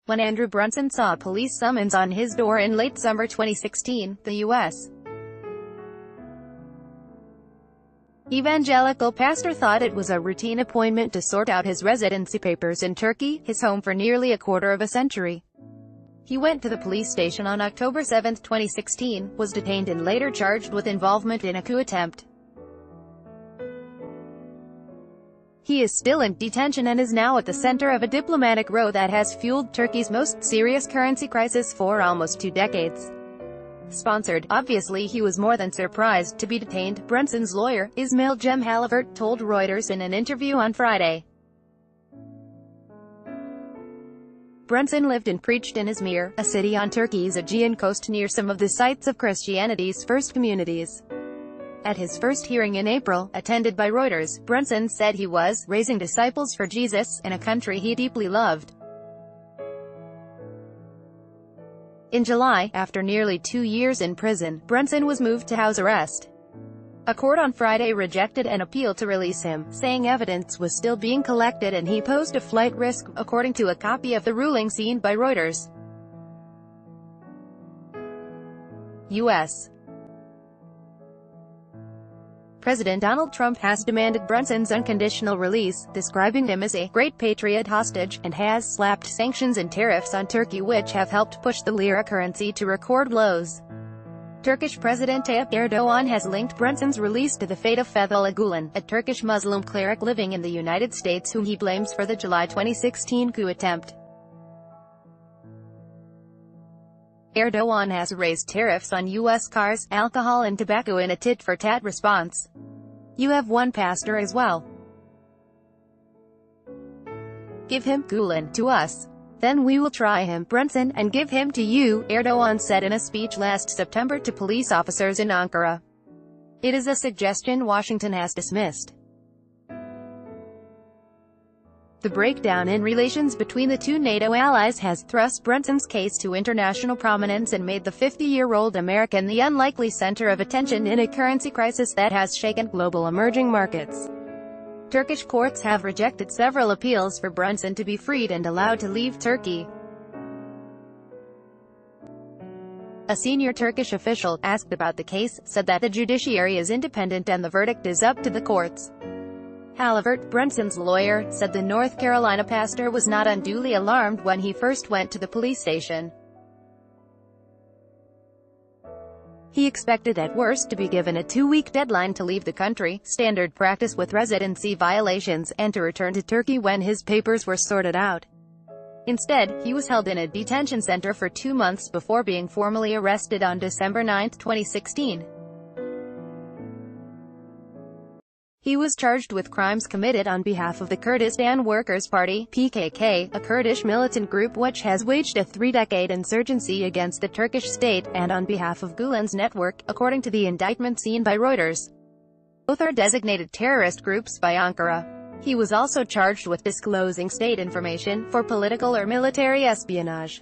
When Andrew Brunson saw a police summons on his door in late summer 2016, the U.S. evangelical pastor thought it was a routine appointment to sort out his residency papers in Turkey, his home for nearly a quarter of a century. He went to the police station on October 7, 2016, was detained and later charged with involvement in a coup attempt. He is still in detention and is now at the center of a diplomatic row that has fueled Turkey's most serious currency crisis for almost 2 decades. Sponsored, obviously he was more than surprised to be detained, Brunson's lawyer, Ismail Cem Halavert, told Reuters in an interview on Friday. Brunson lived and preached in Izmir, a city on Turkey's Aegean coast near some of the sites of Christianity's first communities. At his first hearing in April, attended by Reuters, Brunson said he was raising disciples for Jesus in a country he deeply loved. In July, after nearly 2 years in prison, Brunson was moved to house arrest. A court on Friday rejected an appeal to release him, saying evidence was still being collected and he posed a flight risk, according to a copy of the ruling seen by Reuters. U.S. President Donald Trump has demanded Brunson's unconditional release, describing him as a great patriot hostage, and has slapped sanctions and tariffs on Turkey which have helped push the lira currency to record lows. Turkish President Trump-Erdogan has linked Brunson's release to the fate of Fethullah Gulen, a Turkish Muslim cleric living in the United States whom he blames for the July 2016 coup attempt. Erdogan has raised tariffs on U.S. cars, alcohol and tobacco in a tit-for-tat response. You have one pastor as well. Give him, Gulen, to us. Then we will try him, Brunson, and give him to you, Erdogan said in a speech last September to police officers in Ankara. It is a suggestion Washington has dismissed. The breakdown in relations between the two NATO allies has thrust Brunson's case to international prominence and made the 50-year-old American the unlikely center of attention in a currency crisis that has shaken global emerging markets. Turkish courts have rejected several appeals for Brunson to be freed and allowed to leave Turkey. A senior Turkish official, asked about the case, said that the judiciary is independent and the verdict is up to the courts. Halavert, Brunson's lawyer, said the North Carolina pastor was not unduly alarmed when he first went to the police station. He expected at worst to be given a 2-week deadline to leave the country, standard practice with residency violations, and to return to Turkey when his papers were sorted out. Instead, he was held in a detention center for 2 months before being formally arrested on December 9, 2016. He was charged with crimes committed on behalf of the Kurdistan Workers' Party (PKK), a Kurdish militant group which has waged a 3-decade insurgency against the Turkish state, and on behalf of Gulen's network, according to the indictment seen by Reuters. Both are designated terrorist groups by Ankara. He was also charged with disclosing state information, for political or military espionage.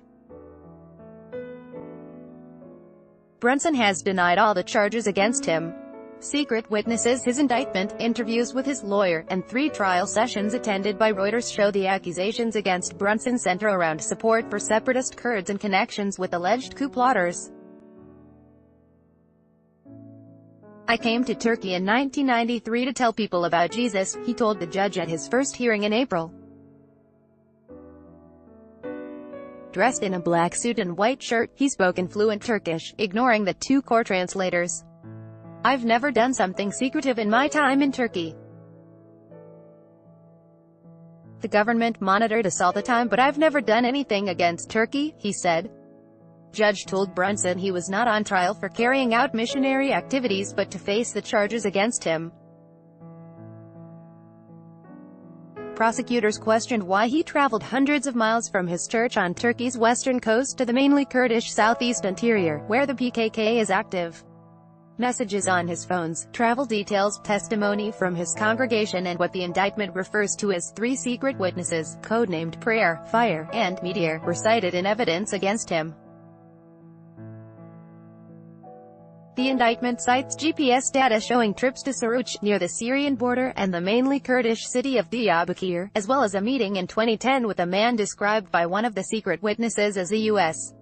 Brunson has denied all the charges against him. Secret witnesses, his indictment, interviews with his lawyer, and 3 trial sessions attended by Reuters show the accusations against Brunson center around support for separatist Kurds and connections with alleged coup plotters. I came to Turkey in 1993 to tell people about Jesus, he told the judge at his first hearing in April. Dressed in a black suit and white shirt, he spoke in fluent Turkish, ignoring the 2 court translators. I've never done something secretive in my time in Turkey. The government monitored us all the time, but I've never done anything against Turkey, he said. Judge told Brunson he was not on trial for carrying out missionary activities but to face the charges against him. Prosecutors questioned why he traveled hundreds of miles from his church on Turkey's western coast to the mainly Kurdish southeast interior, where the PKK is active. Messages on his phones, travel details, testimony from his congregation and what the indictment refers to as 3 secret witnesses, codenamed Prayer, Fire, and Meteor, were cited in evidence against him. The indictment cites GPS data showing trips to Suruç, near the Syrian border, and the mainly Kurdish city of Diyarbakir, as well as a meeting in 2010 with a man described by one of the secret witnesses as a U.S.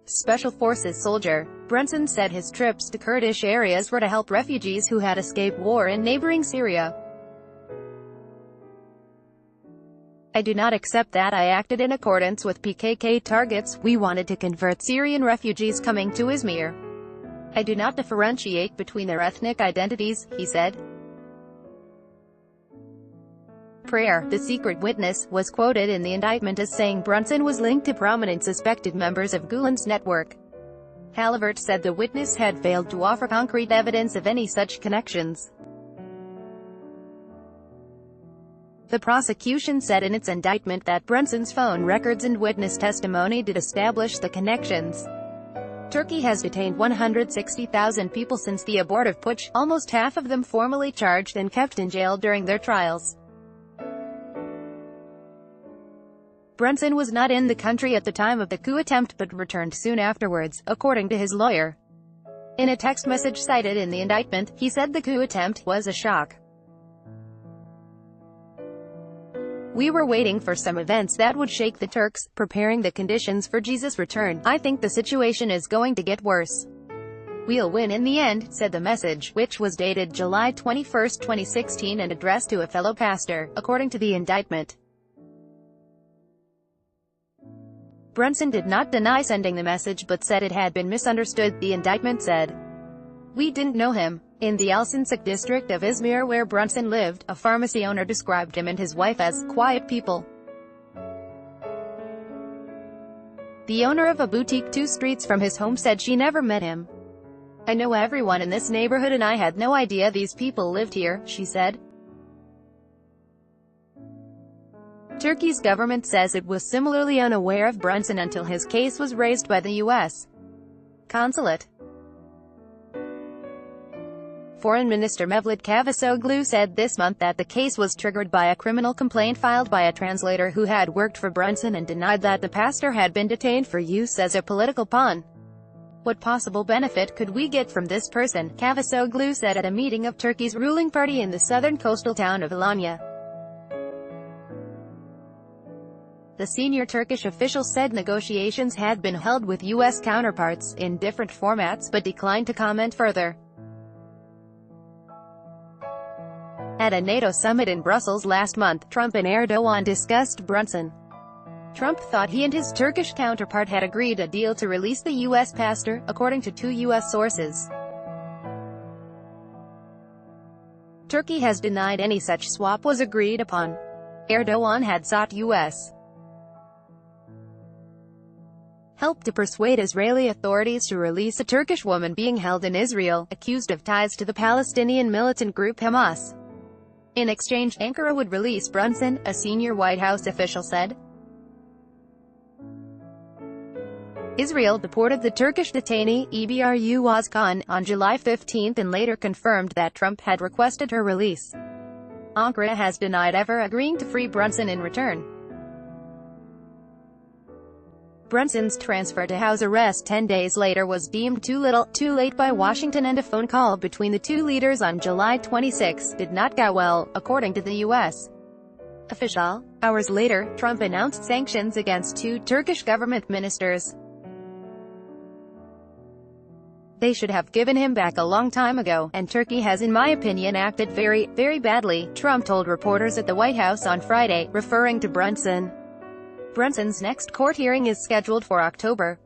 Special Forces soldier. Brunson said his trips to Kurdish areas were to help refugees who had escaped war in neighboring Syria. "I do not accept that. I acted in accordance with PKK targets. We wanted to convert Syrian refugees coming to Izmir. I do not differentiate between their ethnic identities," he said. Prayer, the secret witness, was quoted in the indictment as saying Brunson was linked to prominent suspected members of Gulen's network. Halliburtt said the witness had failed to offer concrete evidence of any such connections. The prosecution said in its indictment that Brunson's phone records and witness testimony did establish the connections. Turkey has detained 160,000 people since the abortive putsch, almost half of them formally charged and kept in jail during their trials. Brunson was not in the country at the time of the coup attempt but returned soon afterwards, according to his lawyer. In a text message cited in the indictment, he said the coup attempt was a shock. "We were waiting for some events that would shake the Turks, preparing the conditions for Jesus' return. I think the situation is going to get worse. We'll win in the end," said the message, which was dated July 21, 2016 and addressed to a fellow pastor, according to the indictment. Brunson did not deny sending the message but said it had been misunderstood. The indictment said, "We didn't know him." In the Alsancak district of Izmir where Brunson lived, a pharmacy owner described him and his wife as quiet people. The owner of a boutique 2 streets from his home said she never met him. "I know everyone in this neighborhood and I had no idea these people lived here," she said. Turkey's government says it was similarly unaware of Brunson until his case was raised by the U.S. consulate. Foreign Minister Mevlut Cavusoglu said this month that the case was triggered by a criminal complaint filed by a translator who had worked for Brunson and denied that the pastor had been detained for use as a political pawn. "What possible benefit could we get from this person?" Cavusoglu said at a meeting of Turkey's ruling party in the southern coastal town of Alanya. The senior Turkish official said negotiations had been held with U.S. counterparts, in different formats, but declined to comment further. At a NATO summit in Brussels last month, Trump and Erdogan discussed Brunson. Trump thought he and his Turkish counterpart had agreed a deal to release the U.S. pastor, according to 2 U.S. sources. Turkey has denied any such swap was agreed upon. Erdogan had sought U.S. help to persuade Israeli authorities to release a Turkish woman being held in Israel, accused of ties to the Palestinian militant group Hamas. In exchange, Ankara would release Brunson, a senior White House official said. Israel deported the Turkish detainee, Ebru Özkan, on July 15 and later confirmed that Trump had requested her release. Ankara has denied ever agreeing to free Brunson in return. Brunson's transfer to house arrest 10 days later was deemed too little, too late by Washington, and a phone call between the 2 leaders on July 26 did not go well, according to the U.S. official. Hours later, Trump announced sanctions against 2 Turkish government ministers. "They should have given him back a long time ago, and Turkey has in my opinion acted very, very badly," Trump told reporters at the White House on Friday, referring to Brunson. Brunson's next court hearing is scheduled for October.